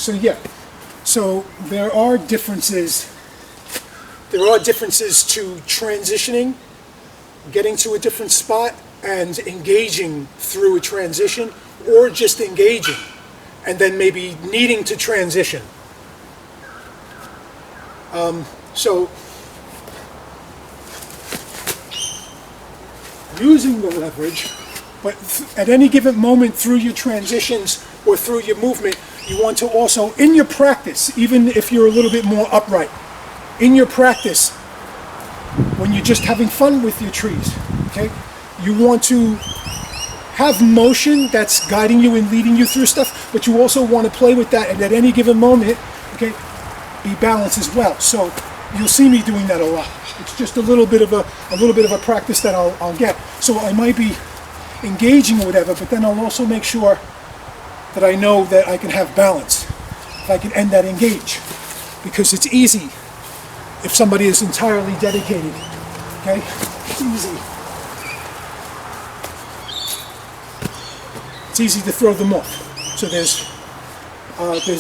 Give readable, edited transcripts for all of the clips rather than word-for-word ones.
So yeah, so there are differences. There are differences to transitioning, getting to a different spot, and engaging through a transition, or just engaging, and then maybe needing to transition. So using the leverage, but at any given moment through your transitions or through your movement, you want to also, in your practice, even if you're a little bit more upright, in your practice, when you're just having fun with your trees, okay, you want to have motion that's guiding you and leading you through stuff, but you also want to play with that, and at any given moment, okay, be balanced as well. So you'll see me doing that a lot. It's just a little bit of a practice that I'll get. So I might be engaging or whatever, but then I'll also make sure that I know that I can have balance. If I can end that engage, because it's easy if somebody is entirely dedicated. Okay, it's easy. It's easy to throw them off. So there's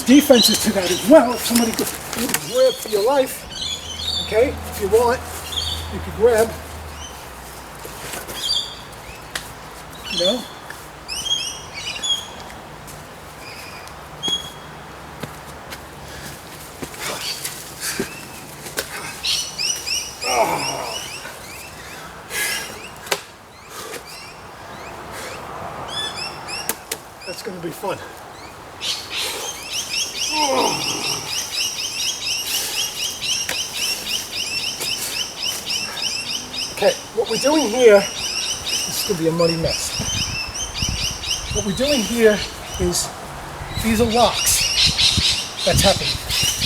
defenses to that as well. If somebody could grab for your life, okay, if you want, you could grab, you know. That's going to be fun. Okay, what we're doing here, this is going to be a muddy mess. What we're doing here is, these are locks. That's happening.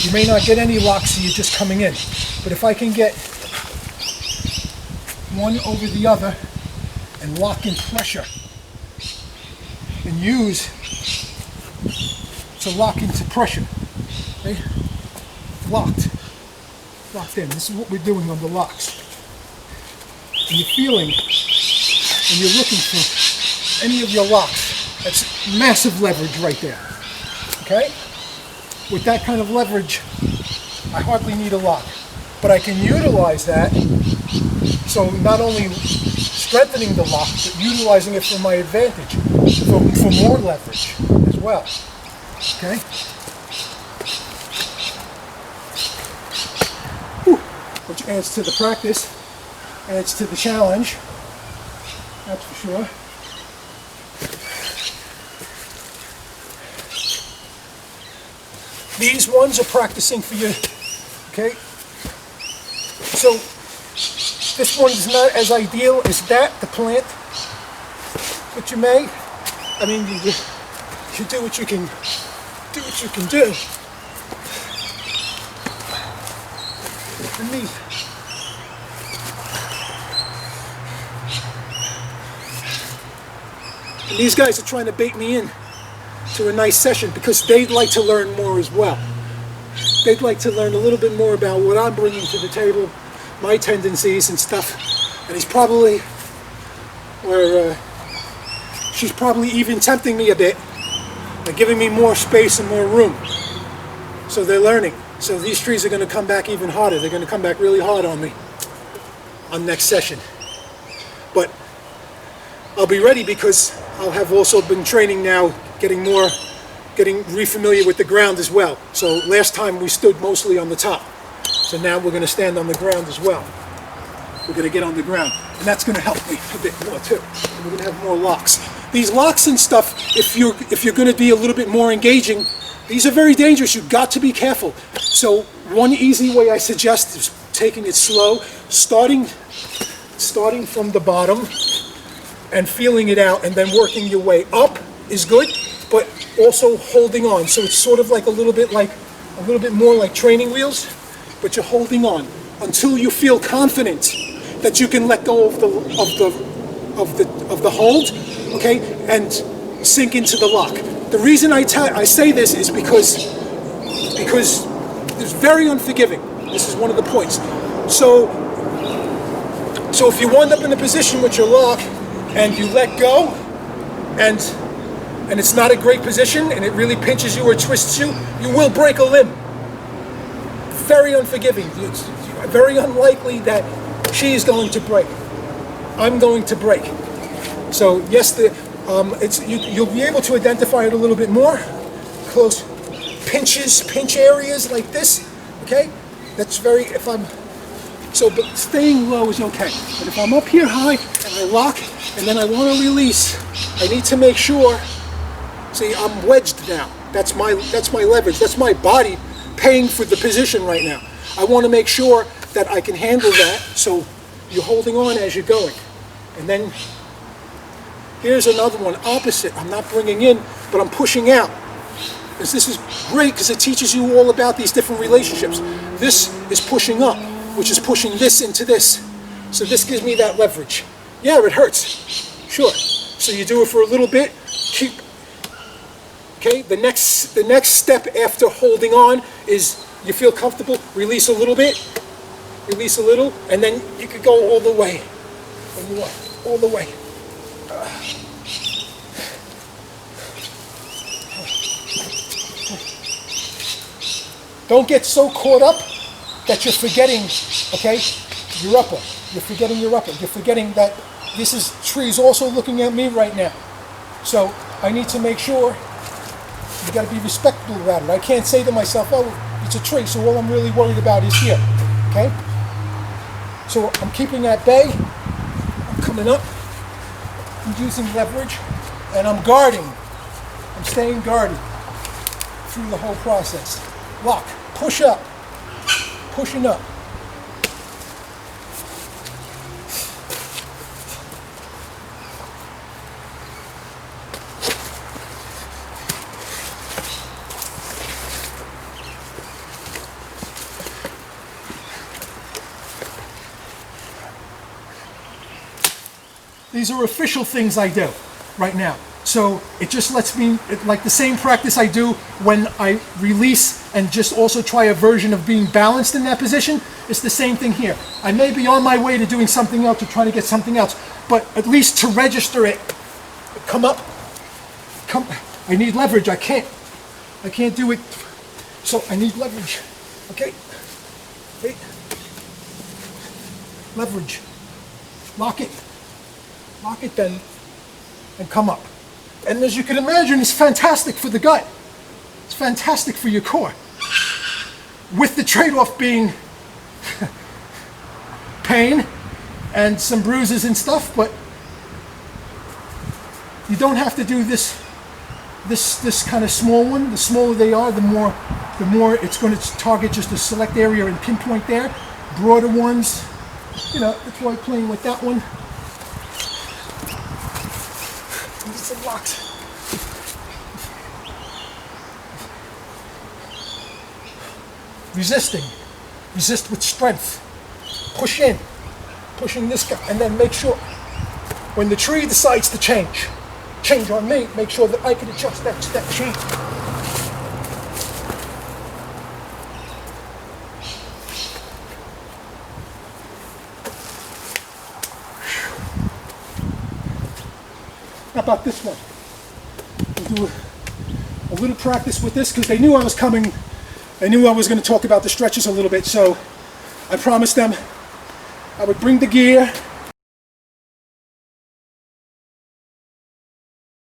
You may not get any locks, so you're just coming in. But if I can get one over the other and lock in pressure, and use to lock into pressure, okay? Locked in. This is what we're doing on the locks. And you're feeling, and you're looking for any of your locks. That's massive leverage right there, okay? With that kind of leverage, I hardly need a lock, but I can utilize that, so not only strengthening the lock, but utilizing it for my advantage, for more leverage as well, okay? Whew. Which adds to the practice, adds to the challenge, that's for sure. These ones are practicing for you, okay? So this one is not as ideal as that, the plant, but you may. I mean, you do what you can do. And these guys are trying to bait me in to a nice session because they'd like to learn more as well. They'd like to learn a little bit more about what I'm bringing to the table, my tendencies and stuff. And he's probably, or she's probably even tempting me a bit, and giving me more space and more room. So they're learning. So these trees are going to come back even harder. They're going to come back really hard on me on next session. But I'll be ready because I'll have also been training now, getting re-familiar with the ground as well. So last time we stood mostly on the top. So now we're going to stand on the ground as well. We're going to get on the ground. And that's going to help me a bit more too. And we're going to have more locks. These locks and stuff, if you're going to be a little bit more engaging, these are very dangerous. You've got to be careful. So one easy way I suggest is taking it slow, starting from the bottom and feeling it out, and then working your way up is good, but also holding on. So it's sort of like a little bit more like training wheels, but you're holding on until you feel confident that you can let go of the hold, okay, and sink into the lock. The reason I say this is because it's very unforgiving. This is one of the points. So if you wind up in a position with your lock and you let go, and and it's not a great position, and it really pinches you or twists you, you will break a limb. Very unforgiving. It's very unlikely that she is going to break. I'm going to break. So yes, you'll be able to identify it a little bit more. Close pinch areas like this. Okay, that's very. But staying low is okay. But if I'm up here high and I lock and then I want to release, I need to make sure. See, I'm wedged now. That's my leverage. That's my body paying for the position right now. I want to make sure that I can handle that. So you're holding on as you're going, and then here's another one opposite. I'm not bringing in, but I'm pushing out. This is great because it teaches you all about these different relationships. This is pushing up, which is pushing this into this. So this gives me that leverage. Yeah, it hurts. Sure. So you do it for a little bit. Okay, the next step after holding on is you feel comfortable, release a little bit, release a little, and then you could go all the way. When you want, all the way. Don't get so caught up that you're forgetting, okay, your upper. You're forgetting your upper. You're forgetting that this tree's also looking at me right now. So I need to make sure you got to be respectful about it. I can't say to myself, oh, it's a tree, so all I'm really worried about is here, okay? So I'm keeping at bay. I'm coming up. I'm using leverage, and I'm guarding. I'm staying guarded through the whole process. Lock, push up, pushing up. These are official things I do right now. So it just lets me, like the same practice I do when I release and just also try a version of being balanced in that position. It's the same thing here. I may be on my way to doing something else or trying to get something else, but at least to register it, come up, I need leverage. I can't do it. So I need leverage. Okay. Wait. Leverage. Lock it. Lock it then, and come up. And as you can imagine, it's fantastic for the gut. It's fantastic for your core. With the trade-off being pain and some bruises and stuff, but you don't have to do this kind of small one. The smaller they are, the more it's going to target just a select area and pinpoint there. Broader ones, that's why I'm playing with that one. Some locks. Resisting. Resist with strength. Push in. Pushing this guy. And then make sure when the tree decides to change on me, make sure that I can adjust that change. How about this one? We'll do a little practice with this because they knew I was coming. They knew I was going to talk about the stretches a little bit, so I promised them I would bring the gear